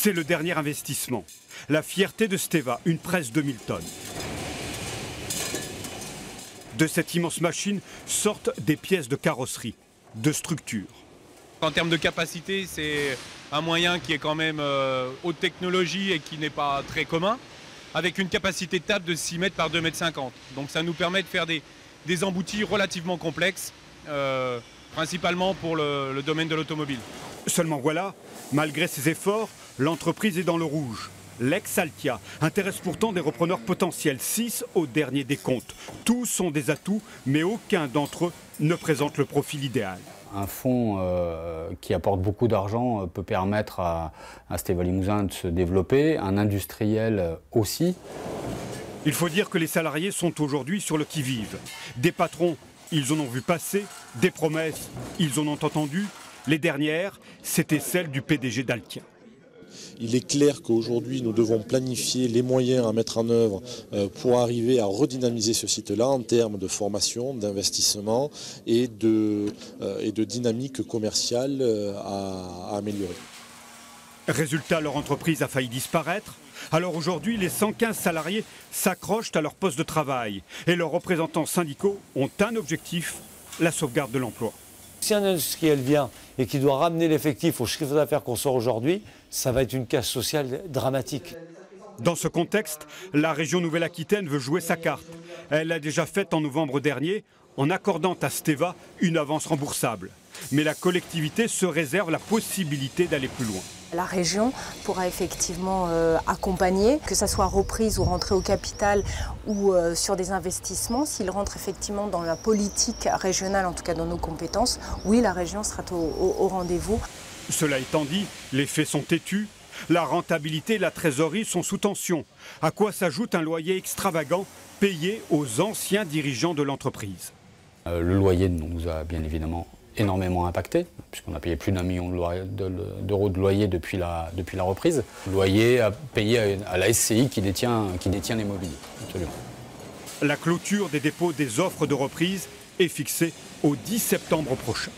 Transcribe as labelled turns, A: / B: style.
A: C'est le dernier investissement. La fierté de Steva, une presse 2000 tonnes. De cette immense machine sortent des pièces de carrosserie, de structure.
B: En termes de capacité, c'est un moyen qui est quand même haute technologie et qui n'est pas très commun, avec une capacité de table de 6 mètres par 2,50 mètres. Donc ça nous permet de faire des emboutis relativement complexes, principalement pour le domaine de l'automobile.
A: Seulement voilà, malgré ses efforts, l'entreprise est dans le rouge. L'ex-Altia intéresse pourtant des repreneurs potentiels, 6 au dernier décompte. Tous sont des atouts, mais aucun d'entre eux ne présente le profil idéal.
C: Un fonds qui apporte beaucoup d'argent peut permettre à Steva Limousin de se développer, un industriel aussi.
A: Il faut dire que les salariés sont aujourd'hui sur le qui-vive. Des patrons, ils en ont vu passer, des promesses, ils en ont entendu. Les dernières, c'était celles du PDG d'Altia.
D: Il est clair qu'aujourd'hui, nous devons planifier les moyens à mettre en œuvre pour arriver à redynamiser ce site-là en termes de formation, d'investissement et de dynamique commerciale à améliorer.
A: Résultat, leur entreprise a failli disparaître. Alors aujourd'hui, les 115 salariés s'accrochent à leur poste de travail et leurs représentants syndicaux ont un objectif, la sauvegarde de l'emploi.
E: Si un industriel vient et qui doit ramener l'effectif au chiffre d'affaires qu'on sort aujourd'hui, ça va être une casse sociale dramatique.
A: Dans ce contexte, la région Nouvelle-Aquitaine veut jouer sa carte. Elle l'a déjà faite en novembre dernier en accordant à Steva une avance remboursable. Mais la collectivité se réserve la possibilité d'aller plus loin.
F: La région pourra effectivement accompagner, que ce soit reprise ou rentrée au capital ou sur des investissements. S'il rentre effectivement dans la politique régionale, en tout cas dans nos compétences, oui, la région sera au rendez-vous.
A: Cela étant dit, les faits sont têtus. La rentabilité et la trésorerie sont sous tension. À quoi s'ajoute un loyer extravagant payé aux anciens dirigeants de l'entreprise.
C: Le loyer nous a bien évidemment énormément impacté, puisqu'on a payé plus d'1 million d'euros de loyer depuis la reprise. Le loyer à payer à la SCI qui détient l'immobilier, absolument.
A: La clôture des dépôts des offres de reprise est fixée au 10 septembre prochain.